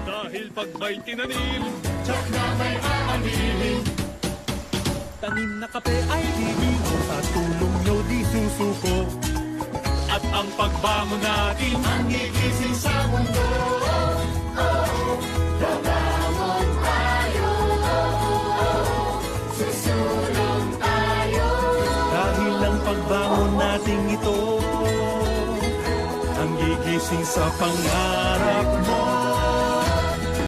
Dahil pag may tinanim, Tiyak na may aanilin. tanim na kape ay bibingko, Sa tulong nyo di susuko. at ang pagbangon natin Ang gigising sa mundo. Babangon tayo. Susulong tayo. dahil ang pagbangon natin ito ang gigising sa pangarap mo.